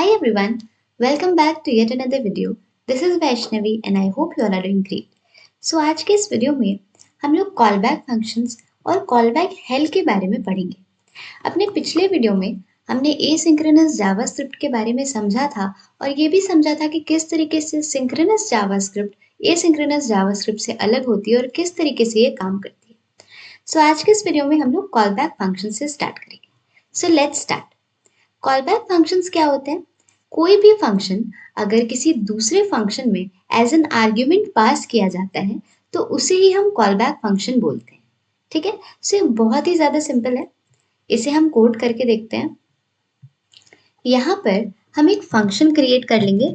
Hi everyone, welcome back to yet another video. This is Vaishnavi and I hope you all are doing great. So आज के इस video में हम लोग callback functions और callback hello के बारे में पढ़ेंगे। अपने पिछले वीडियो में हमने एसिंक्रोनस जावास्क्रिप्ट के बारे में समझा था और ये भी समझा था कि किस तरीके से सिंक्रोनस जावास्क्रिप्ट एसिंक्रोनस जावास्क्रिप्ट से अलग होती है और किस तरीके से ये काम करती है। सो आज के इस वीडियो में हम लोग कॉलबैक फंक्शन से स्टार्ट करेंगे। So let's start. Callback functions क्या होते हैं? कोई भी फंक्शन अगर किसी दूसरे फंक्शन में एज एन आर्ग्यूमेंट पास किया जाता है तो उसे ही हम कॉलबैक फंक्शन बोलते हैं। ठीक है, सो ये बहुत ही ज्यादा सिंपल है। इसे हम कोड करके देखते हैं। यहाँ पर हम एक फंक्शन क्रिएट कर लेंगे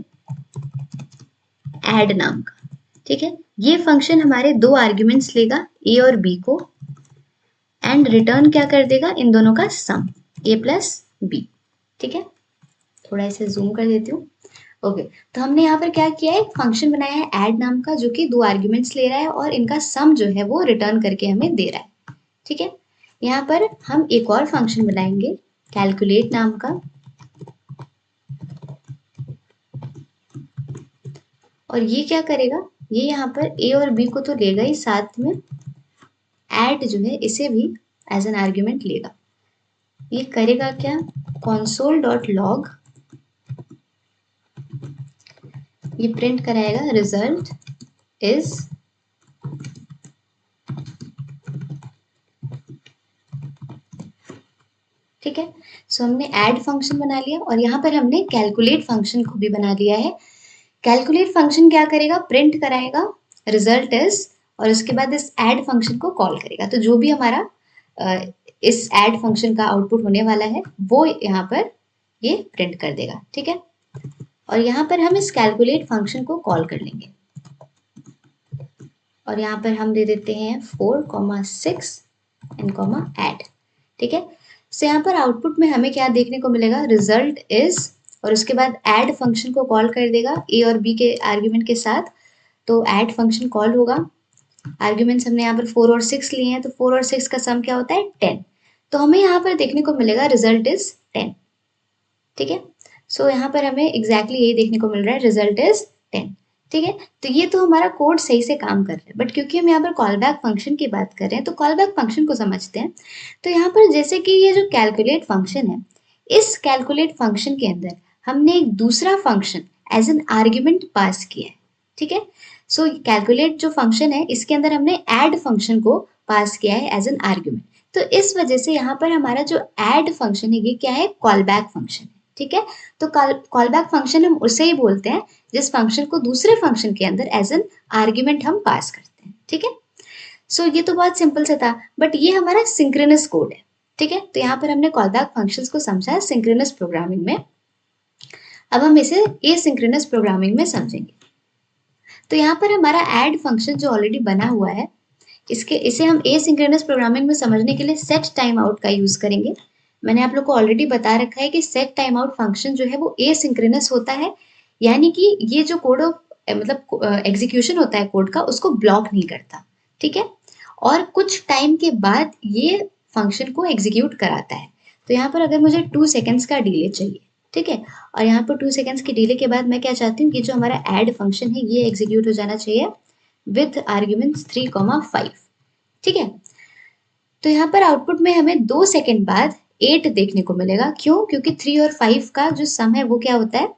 ऐड नाम का। ठीक है, ये फंक्शन हमारे दो आर्ग्यूमेंट्स लेगा ए और बी को एंड रिटर्न क्या कर देगा, इन दोनों का सम ए प्लस बी। ठीक है, थोड़ा इसे जूम कर देती हूँ। ओके, तो हमने यहाँ पर क्या किया है, एक फंक्शन बनाया है ऐड नाम का जो कि दो आर्ग्यूमेंट्स ले रहा है और इनका सम जो है वो रिटर्न करके हमें दे रहा है। ठीक है, यहाँ पर हम एक और फंक्शन बनाएंगे कैलकुलेट नाम का, और ये क्या करेगा, ये यहाँ पर ए और बी को तो लेगा ही, साथ में ऐड जो है इसे भी एज एन आर्ग्यूमेंट लेगा। ये करेगा क्या, console.log, ये प्रिंट कराएगा रिजल्ट इज ठीक है। सो हमने ऐड फंक्शन बना लिया और यहाँ पर हमने कैलकुलेट फंक्शन को भी बना लिया है। कैलकुलेट फंक्शन क्या करेगा, प्रिंट कराएगा रिजल्ट इज, और उसके बाद इस ऐड फंक्शन को कॉल करेगा। तो जो भी हमारा इस ऐड फंक्शन का आउटपुट होने वाला है वो यहाँ पर ये प्रिंट कर देगा। ठीक है, और यहाँ पर हम इस कैलकुलेट फंक्शन को कॉल कर लेंगे और यहाँ पर हम दे देते हैं 4,6 एंड कॉमा ऐड। ठीक है, सो यहाँ पर आउटपुट में हमें क्या देखने को मिलेगा, रिजल्ट इज, और उसके बाद ऐड फंक्शन को कॉल कर देगा ए और बी के आर्ग्यूमेंट के साथ। तो ऐड फंक्शन कॉल होगा, आर्ग्यूमेंट्स हमने यहाँ पर 4 और 6 लिए हैं, तो 4 और 6 का सम क्या होता है 10। तो हमें यहाँ पर देखने को मिलेगा रिजल्ट इज 10। ठीक है, सो यहाँ पर हमें एग्जैक्टली यही देखने को मिल रहा है, रिजल्ट इज 10। ठीक है, तो ये तो हमारा कोड सही से काम कर रहा है, बट क्योंकि हम यहाँ पर कॉलबैक फंक्शन की बात कर रहे हैं तो कॉलबैक फंक्शन को समझते हैं। तो यहाँ पर जैसे कि ये जो कैलकुलेट फंक्शन है, इस कैलकुलेट फंक्शन के अंदर हमने एक दूसरा function as an argument pass किया है। ठीक है, सो कैलकुलेट जो फंक्शन है इसके अंदर हमने ऐड फंक्शन को पास किया है एज एन आर्ग्यूमेंट। तो इस वजह से यहाँ पर हमारा जो ऐड फंक्शन है ये क्या है, कॉलबैक फंक्शन है। ठीक है, तो कॉलबैक फंक्शन हम उसे ही बोलते हैं जिस फंक्शन को दूसरे फंक्शन के अंदर एज एन आर्ग्यूमेंट हम पास करते हैं। ठीक है, सो ये तो बहुत सिंपल से था, बट ये हमारा सिंक्रोनस कोड है। ठीक है, तो यहाँ पर हमने कॉलबैक फंक्शंस को समझा है सिंक्रोनस प्रोग्रामिंग में। अब हम इसे एसिंक्रोनस प्रोग्रामिंग में समझेंगे। तो यहाँ पर हमारा ऐड फंक्शन जो ऑलरेडी बना हुआ है, इसे हम एसिंक्रोनस प्रोग्रामिंग में समझने के लिए सेट टाइम आउट का यूज करेंगे। मैंने आप लोग को ऑलरेडी बता रखा है कि सेट टाइम आउट फंक्शन जो है वो एसिंक्रोनस होता है, यानी कि ये जो कोड मतलब एग्जीक्यूशन होता है कोड का, उसको ब्लॉक नहीं करता। ठीक है, और कुछ टाइम के बाद ये फंक्शन को एग्जीक्यूट कराता है। तो यहाँ पर अगर मुझे 2 सेकेंड्स का डिले चाहिए, ठीक है, और यहाँ पर 2 सेकेंड्स की डिले के बाद मैं क्या चाहती हूँ कि जो हमारा ऐड फंक्शन है ये एग्जीक्यूट हो जाना चाहिए विथ आर्ग्यूमेंट्स 3,5। ठीक है, तो यहाँ पर आउटपुट में हमें 2 सेकेंड बाद 8 देखने को मिलेगा। क्यों? क्योंकि 3 और 5 का जो सम है वो क्या होता है,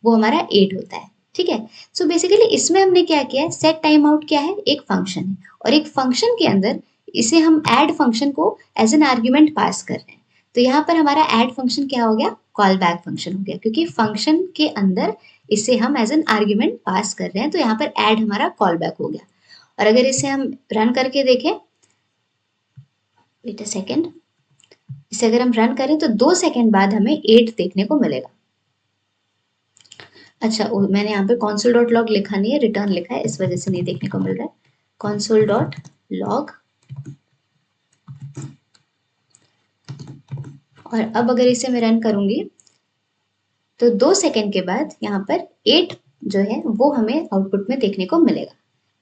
वो हमारा 8 होता है। ठीक है, सो बेसिकली इसमें हमने क्या किया है, सेट टाइम आउट क्या है, एक फंक्शन है और एक फंक्शन के अंदर इसे हम ऐड फंक्शन को एज एन आर्ग्यूमेंट पास कर रहे हैं। तो यहाँ पर हमारा ऐड फंक्शन क्या हो गया, कॉल बैक फंक्शन हो गया, क्योंकि फंक्शन के अंदर इसे हम एज एन आर्ग्यूमेंट पास कर रहे हैं। तो यहाँ पर ऐड हमारा कॉल बैक हो गया। और अगर इसे हम रन करके देखें, वेट अ सेकेंड, इसे अगर हम रन करें तो 2 सेकेंड बाद हमें 8 देखने को मिलेगा। अच्छा, मैंने यहाँ पे console.log लिखा नहीं है, रिटर्न लिखा है, इस वजह से नहीं देखने को मिल रहा है। console.log, और अब अगर इसे मैं रन करूंगी तो 2 सेकेंड के बाद यहाँ पर 8 जो है वो हमें आउटपुट में देखने को मिलेगा।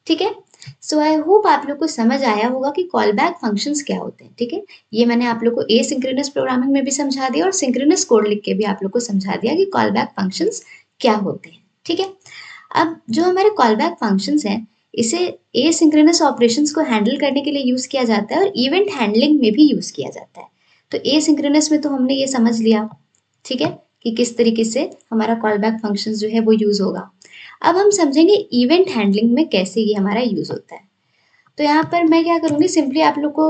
ठीक है, सो आई होप आप लोग को समझ आया होगा कि कॉल बैक फंक्शंस क्या होते हैं, ठीक है। ये मैंने आप लोग को एसिंक्रोनस प्रोग्रामिंग में भी समझा दिया और सिंक्रोनस कोड लिख के भी आप लोग को समझा दिया कि कॉल बैक फंक्शंस क्या होते हैं, ठीक है। अब जो हमारे कॉल बैक फंक्शंस हैं, इसे एसिंक्रोनस ऑपरेशंस को हैंडल करने के लिए यूज किया जाता है और इवेंट हैंडलिंग में भी यूज किया जाता है। तो एसिंक्रोनस में तो हमने ये समझ लिया, ठीक है, कि किस तरीके से हमारा कॉल बैक फंक्शंस जो है वो यूज होगा। अब हम समझेंगे इवेंट हैंडलिंग में कैसे ये हमारा यूज होता है। तो यहाँ पर मैं क्या करूँगी, सिंपली आप लोग को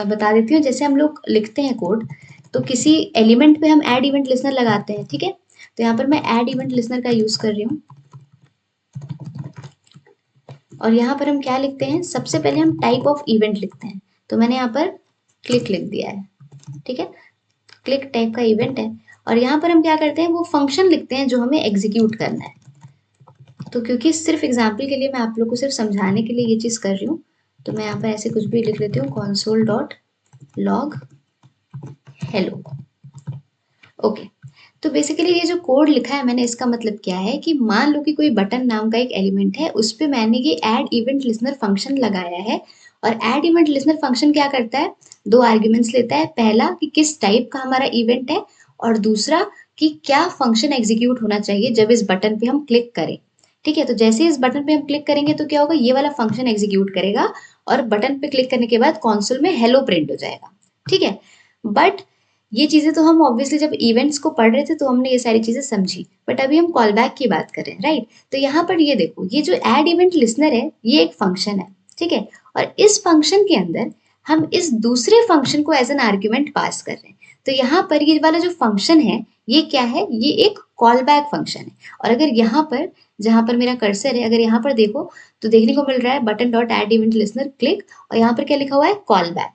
बता देती हूँ। जैसे हम लोग लिखते हैं कोड, तो किसी एलिमेंट पे हम ऐड इवेंट लिसनर लगाते हैं, ठीक है। तो यहाँ पर मैं ऐड इवेंट लिसनर का यूज कर रही हूँ और यहाँ पर हम क्या लिखते हैं, सबसे पहले हम टाइप ऑफ इवेंट लिखते हैं। तो मैंने यहाँ पर क्लिक लिख दिया है, ठीक है, क्लिक टाइप का इवेंट है। और यहाँ पर हम क्या करते हैं, वो फंक्शन लिखते हैं जो हमें एग्जीक्यूट करना है। तो क्योंकि सिर्फ एग्जाम्पल के लिए मैं आप लोग को सिर्फ समझाने के लिए ये चीज़ कर रही हूँ, तो मैं यहाँ पर ऐसे कुछ भी लिख लेती हूँ, console dot log hello. Okay, तो बेसिकली ये जो कोड लिखा है मैंने, इसका मतलब क्या है कि मान लो कि कोई बटन नाम का एक एलिमेंट है, उस पर मैंने ये ऐड इवेंट लिसनर फंक्शन लगाया है। और ऐड इवेंट लिसनर फंक्शन क्या करता है, दो आर्ग्यूमेंट्स लेता है। पहला कि किस टाइप का हमारा इवेंट है, और दूसरा कि क्या फंक्शन एग्जीक्यूट होना चाहिए जब इस बटन पे हम क्लिक करें, ठीक है। तो जैसे इस बटन पे हम क्लिक करेंगे तो क्या होगा, ये वाला फंक्शन एग्जीक्यूट करेगा और बटन पे क्लिक करने के बाद कॉन्सोल में हेलो प्रिंट हो जाएगा, ठीक है। बट ये चीज़ें तो हम ऑब्वियसली जब इवेंट्स को पढ़ रहे थे तो हमने ये सारी चीज़ें समझी, बट अभी हम कॉल बैक की बात कर रहे हैं, राइट। तो यहाँ पर ये देखो, ये जो ऐड इवेंट लिसनर है ये एक फंक्शन है, ठीक है। और इस फंक्शन के अंदर हम इस दूसरे फंक्शन को एज एन आर्ग्यूमेंट पास कर रहे हैं। तो यहाँ पर ये वाला जो फंक्शन है ये क्या है, ये एक कॉल बैक फंक्शन है। और अगर यहाँ पर, जहाँ पर मेरा कर्सर है, अगर यहाँ पर देखो तो देखने को मिल रहा है button dot add event listener click, और यहाँ पर क्या लिखा हुआ है, कॉल बैक,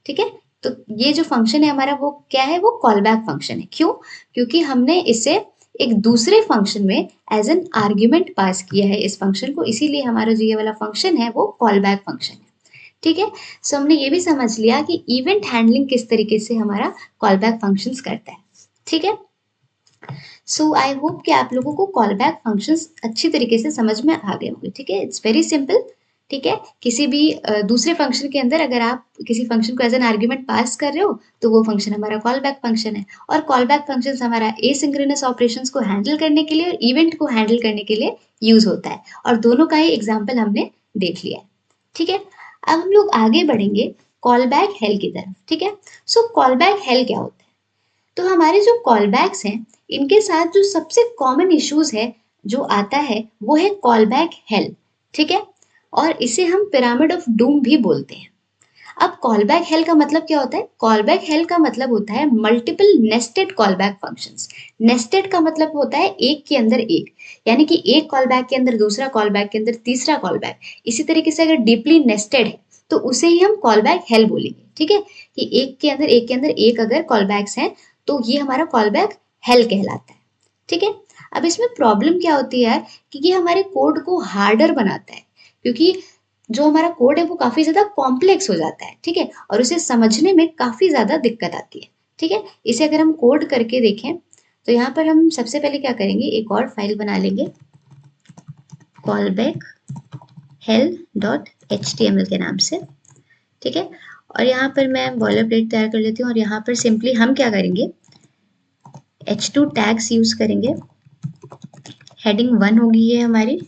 ठीक है। तो ये जो फंक्शन है हमारा वो क्या है, वो कॉल बैक फंक्शन है। क्यों, क्योंकि हमने इसे एक दूसरे फंक्शन में एज एन आर्ग्यूमेंट पास किया है इस फंक्शन को, इसीलिए हमारा जो ये वाला फंक्शन है वो कॉल बैक फंक्शन है, ठीक है। सो हमने ये भी समझ लिया कि इवेंट हैंडलिंग किस तरीके से हमारा कॉल बैक फंक्शंस करता है, ठीक है। सो आई होप कि आप लोगों को कॉल बैक फंक्शंस अच्छी तरीके से समझ में आ गए होंगे, ठीक है। इट्स वेरी सिंपल, ठीक है। किसी भी दूसरे फंक्शन के अंदर अगर आप किसी फंक्शन को एज एन आर्ग्यूमेंट पास कर रहे हो तो वो फंक्शन हमारा कॉल बैक फंक्शन है। और कॉल बैक फंक्शन हमारा एसिंक्रोनस ऑपरेशंस को हैंडल करने के लिए और इवेंट को हैंडल करने के लिए यूज होता है। और दोनों का ही एग्जाम्पल हमने देख लिया है, ठीक है। अब हम लोग आगे बढ़ेंगे कॉल बैक हेल की तरफ, ठीक है। सो कॉल बैक हेल क्या होता है, तो हमारे जो कॉल बैक्स हैं इनके साथ जो सबसे कॉमन इश्यूज है जो आता है वो है कॉल बैक हेल, ठीक है। और इसे हम पिरामिड ऑफ डूम भी बोलते हैं। अब कॉल बैक हेल का मतलब क्या होता है, कॉल बैक हेल का मतलब होता है multiple nested call back functions. Nested का मतलब होता है एक के अंदर एक, यानी कि एक कॉल बैक के अंदर दूसरा कॉल बैक के अंदर तीसरा कॉल बैक। इसी तरीके से अगर डीपली नेस्टेड है तो उसे ही हम कॉल बैक हेल बोलेंगे, ठीक है। कि एक के अंदर एक अगर कॉल बैक्स हैं तो ये हमारा कॉल बैक हेल कहलाता है, ठीक है। अब इसमें प्रॉब्लम क्या होती है कि ये हमारे कोड को हार्डर बनाता है, क्योंकि जो हमारा कोड है वो काफी ज्यादा कॉम्प्लेक्स हो जाता है, ठीक है। और उसे समझने में काफी ज्यादा दिक्कत आती है, ठीक है। इसे अगर हम कोड करके देखें तो यहाँ पर हम सबसे पहले क्या करेंगे, एक और फाइल बना लेंगे callback hell.html के नाम से, ठीक है। और यहाँ पर मैं बॉयलर प्लेट तैयार कर लेती हूँ और यहाँ पर सिंपली हम क्या करेंगे, h2 टैग्स यूज करेंगे। हेडिंग 1 होगी ये हमारी,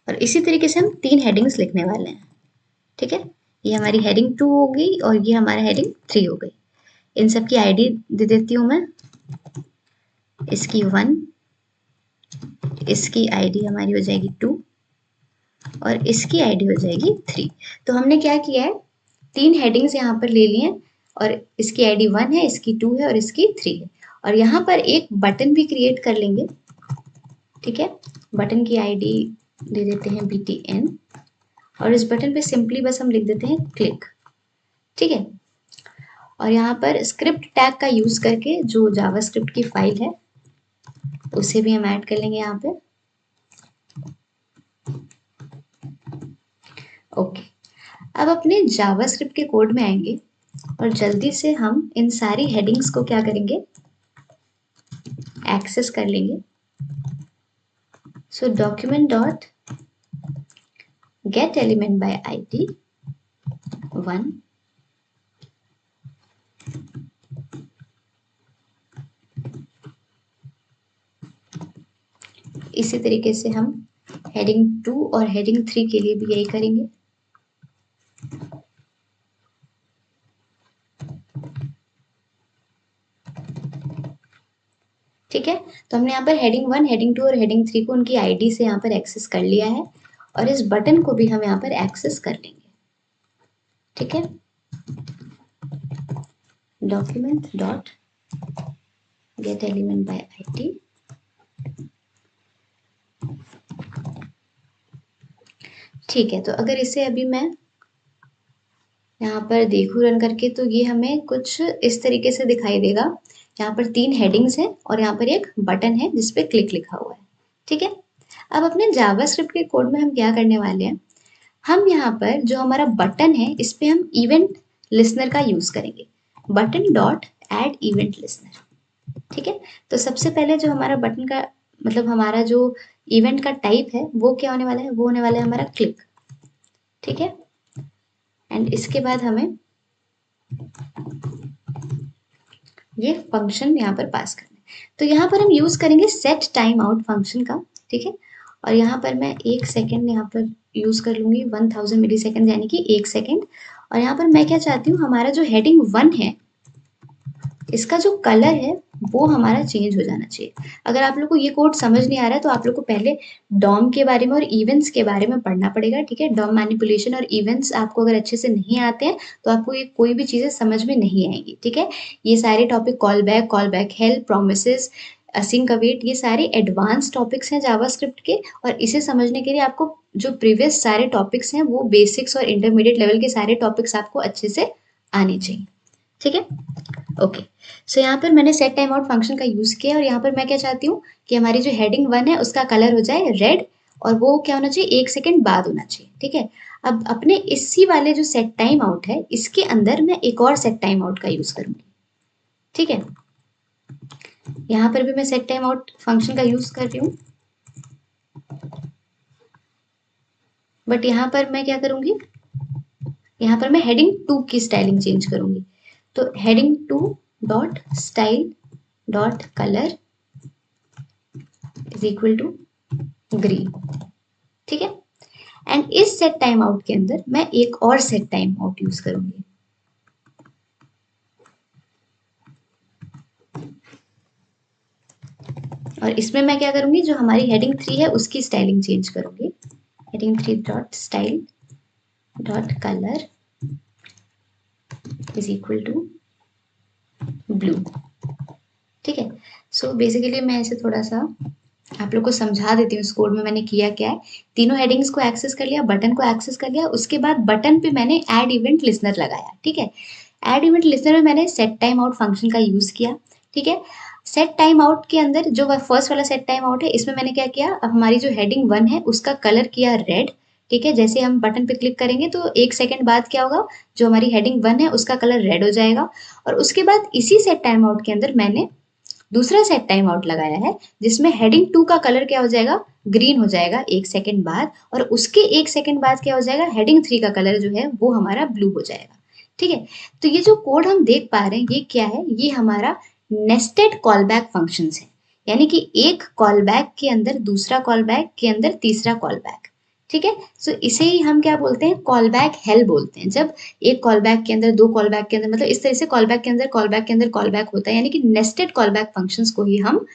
और इसी तरीके से हम 3 हेडिंग्स लिखने वाले हैं, ठीक है। ये हमारी हेडिंग 2 हो गई और ये हमारा हेडिंग 3 हो गई। इन सब की आईडी दे देती हूँ मैं, इसकी 1, इसकी आईडी हमारी हो जाएगी 2 और इसकी आईडी हो जाएगी 3। तो हमने क्या किया है, 3 हेडिंग्स यहाँ पर ले लिए और इसकी आईडी 1 है, इसकी 2 है और इसकी 3 है। और यहाँ पर एक बटन भी क्रिएट कर लेंगे, ठीक है। बटन की आईडी दे देते हैं btn और इस बटन पे सिंपली बस हम लिख देते हैं क्लिक, ठीक है। और यहाँ पर स्क्रिप्ट टैग का यूज करके जो जावास्क्रिप्ट की फाइल है उसे भी हम ऐड कर लेंगे यहाँ पे, ओके। अब अपने जावास्क्रिप्ट के कोड में आएंगे और जल्दी से हम इन सारी हेडिंग्स को क्या करेंगे, एक्सेस कर लेंगे। So document dot get element by ID 1, इसी तरीके से हम हेडिंग 2 और हेडिंग 3 के लिए भी यही करेंगे। ठीक है, तो हमने यहाँ पर हेडिंग 1, हेडिंग 2 और हेडिंग 3 को उनकी आईडी से यहाँ पर एक्सेस कर लिया है और इस बटन को भी हम यहाँ पर एक्सेस कर लेंगे। ठीक है, document dot get element by ID, ठीक है। तो अगर इसे अभी मैं यहाँ पर देखूँ रन करके तो ये हमें कुछ इस तरीके से दिखाई देगा। यहाँ पर 3 हेडिंग्स हैं और यहाँ पर एक बटन है जिसपे क्लिक लिखा हुआ है। ठीक है, अब अपने जावास्क्रिप्ट के कोड में हम क्या करने वाले हैं, हम यहाँ पर जो हमारा बटन है इस पे हम इवेंट लिसनर का यूज करेंगे, button dot add event listener. ठीक है, तो सबसे पहले जो हमारा बटन का मतलब हमारा जो इवेंट का टाइप है वो क्या होने वाला है, वो होने वाला है हमारा क्लिक। ठीक है, एंड इसके बाद हमें ये फंक्शन यहाँ पर पास करना है। तो यहाँ पर हम यूज करेंगे सेट टाइम आउट फंक्शन का। ठीक है, और यहाँ पर मैं 1 सेकेंड यहाँ पर यूज कर लूंगी, 1000 मिली सेकेंड यानी कि 1 सेकेंड। और यहाँ पर मैं क्या चाहती हूँ, हमारा जो हेडिंग 1 है इसका जो कलर है वो हमारा चेंज हो जाना चाहिए। अगर आप लोग को ये कोड समझ नहीं आ रहा है तो आप लोग को पहले डॉम के बारे में और इवेंट्स के बारे में पढ़ना पड़ेगा। ठीक है, डॉम मैनिपुलेशन और इवेंट्स आपको अगर अच्छे से नहीं आते हैं तो आपको ये कोई भी चीजें समझ में नहीं आएंगी। ठीक है, ये सारे topic call back help promises async await ये सारे एडवांस टॉपिक्स हैं जावास्क्रिप्ट के, और इसे समझने के लिए आपको जो प्रीवियस सारे टॉपिक्स हैं वो बेसिक्स और इंटरमीडिएट लेवल के सारे टॉपिक्स आपको अच्छे से आने चाहिए। ठीक है, ओके। सो यहाँ पर मैंने सेट टाइम आउट फंक्शन का यूज किया और यहाँ पर मैं क्या चाहती हूँ कि हमारी जो हेडिंग 1 है उसका कलर हो जाए रेड और वो क्या होना चाहिए, 1 सेकेंड बाद होना चाहिए। ठीक है, अब अपने इसी वाले जो सेट टाइम आउट है इसके अंदर मैं एक और सेट टाइम आउट का यूज करूंगी। ठीक है, यहाँ पर भी मैं सेट टाइम आउट फंक्शन का यूज कर रही हूँ, बट यहाँ पर मैं क्या करूंगी, यहाँ पर मैं हेडिंग 2 की स्टाइलिंग चेंज करूंगी। तो heading 2 dot style dot colour is equal to green. ठीक है, एंड इस सेट टाइम आउट के अंदर मैं एक और सेट टाइम आउट यूज करूंगी। और इसमें मैं क्या करूंगी, जो हमारी हेडिंग 3 है उसकी स्टाइलिंग चेंज करूंगी। Heading 3 dot style dot colour is equal to blue. ठीक है, सो बेसिकली मैं इसे थोड़ा सा आप लोग को समझा देती हूँ इस कोड में मैंने किया क्या है। तीनों हेडिंग्स को एक्सेस कर लिया, बटन को एक्सेस कर लिया, उसके बाद बटन पे मैंने ऐड इवेंट लिसनर लगाया। ठीक है, ऐड इवेंट लिसनर में मैंने सेट टाइम आउट फंक्शन का यूज किया। ठीक है, सेट टाइम आउट के अंदर जो फर्स्ट वाला सेट टाइम आउट है इसमें मैंने क्या किया, अब हमारी जो हेडिंग 1 है उसका कलर किया रेड। ठीक है, जैसे हम बटन पे क्लिक करेंगे तो 1 सेकेंड बाद क्या होगा, जो हमारी हेडिंग 1 है उसका कलर रेड हो जाएगा। और उसके बाद इसी सेट टाइम आउट के अंदर मैंने दूसरा सेट टाइम आउट लगाया है जिसमें हेडिंग 2 का कलर क्या हो जाएगा, ग्रीन हो जाएगा 1 सेकेंड बाद, और उसके 1 सेकेंड बाद क्या हो जाएगा, हेडिंग 3 का कलर जो है वो हमारा ब्लू हो जाएगा। ठीक है, तो ये जो कोड हम देख पा रहे हैं ये क्या है, ये हमारा नेस्टेड कॉल बैक फंक्शन है, यानी कि एक कॉल बैक के अंदर दूसरा कॉल बैक के अंदर तीसरा कॉल बैक। ठीक है, सो इसे ही हम क्या बोलते हैं, कॉल बैक हेल बोलते हैं। जब एक कॉल बैक के अंदर दो कॉल बैक के अंदर, मतलब इस तरह से कॉल बैक के अंदर कॉल बैक के अंदर कॉल बैक होता है, यानी कि नेस्टेड कॉल बैक फंक्शंस को ही हम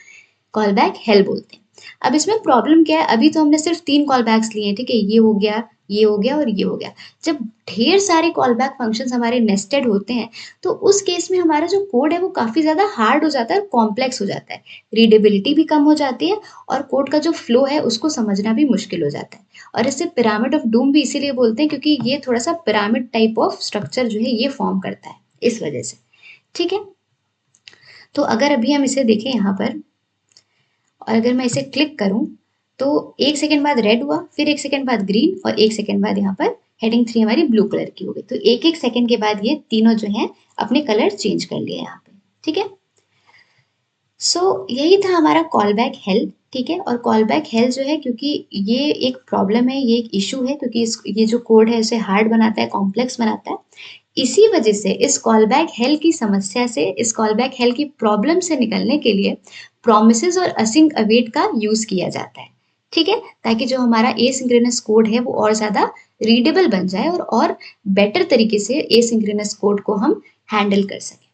कॉल बैक हेल बोलते हैं। अब इसमें प्रॉब्लम क्या है, अभी तो हमने सिर्फ 3 कॉल बैक्स लिए हैं। ठीक है, ये हो गया, ये हो गया और ये हो गया। जब ढेर सारे कॉल बैक फंक्शंस हमारे नेस्टेड होते हैं तो उस केस में हमारा जो कोड है वो काफी ज्यादा हार्ड हो जाता है, कॉम्प्लेक्स हो जाता है, रीडेबिलिटी भी कम हो जाती है और कोड का जो फ्लो है उसको समझना भी मुश्किल हो जाता है। और इसे पिरामिड ऑफ डूम भी इसीलिए बोलते हैं क्योंकि ये थोड़ा सा पिरामिड टाइप ऑफ स्ट्रक्चर जो है ये फॉर्म करता है इस वजह से। ठीक है, तो अगर अभी हम इसे देखें यहाँ पर और अगर मैं इसे क्लिक करूं तो 1 सेकेंड बाद रेड हुआ, फिर 1 सेकेंड बाद ग्रीन और 1 सेकेंड बाद यहाँ पर हेडिंग 3 हमारी ब्लू कलर की हो गई। तो एक एक सेकेंड के बाद ये तीनों जो है अपने कलर चेंज कर लिए यहाँ पे। ठीक है, यही था हमारा कॉल बैक हेल्प, ठीक है। और कॉल बैक हेल्प जो है, क्योंकि ये एक प्रॉब्लम है, ये एक इशू है, क्योंकि ये जो कोड है इसे हार्ड बनाता है, कॉम्प्लेक्स बनाता है। इसी वजह से इस कॉल बैक हेल्प की समस्या से, इस कॉल बैक हेल्प की प्रॉब्लम से निकलने के लिए प्रोमिसेस और असिंक अवेट का यूज किया जाता है, ठीक है, ताकि जो हमारा एसिंक्रोनस कोड है वो और ज्यादा रीडेबल बन जाए और बेटर तरीके से एसिंक्रोनस कोड को हम हैंडल कर सकें,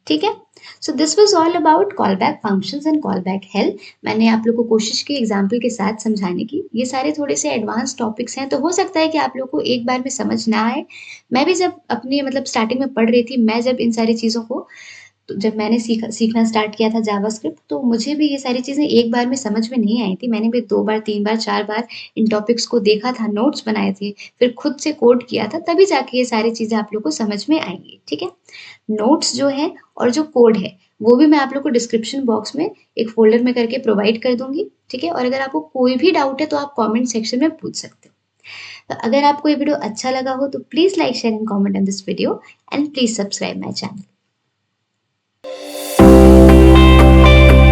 ठीक है। So this was all about call back functions and call back help. मैंने आप लोग को कोशिश की एग्जाम्पल के साथ समझाने की। ये सारे थोड़े से एडवांस टॉपिक्स हैं, तो हो सकता है कि आप लोग को एक बार में समझ ना आए। मैं भी जब अपनी मतलब स्टार्टिंग में पढ़ रही थी, मैं जब इन सारी चीज़ों को, तो जब मैंने सीखना स्टार्ट किया था जावास्क्रिप्ट, तो मुझे भी ये सारी चीज़ें एक बार में समझ में नहीं आई थी। मैंने भी 2 बार, 3 बार, 4 बार इन टॉपिक्स को देखा था, नोट्स बनाए थे, फिर खुद से कोड किया था, तभी जाके ये सारी चीज़ें आप लोग को समझ में आएँगी, ठीक है। नोट्स जो है और जो कोड है, वो भी मैं आप लोग को डिस्क्रिप्शन बॉक्स में एक फ़ोल्डर में करके प्रोवाइड कर दूँगी, ठीक है। और अगर आपको कोई भी डाउट है तो आप कमेंट सेक्शन में पूछ सकते हो। तो अगर आपको ये वीडियो अच्छा लगा हो तो please like, share and comment on this video and please subscribe my channel.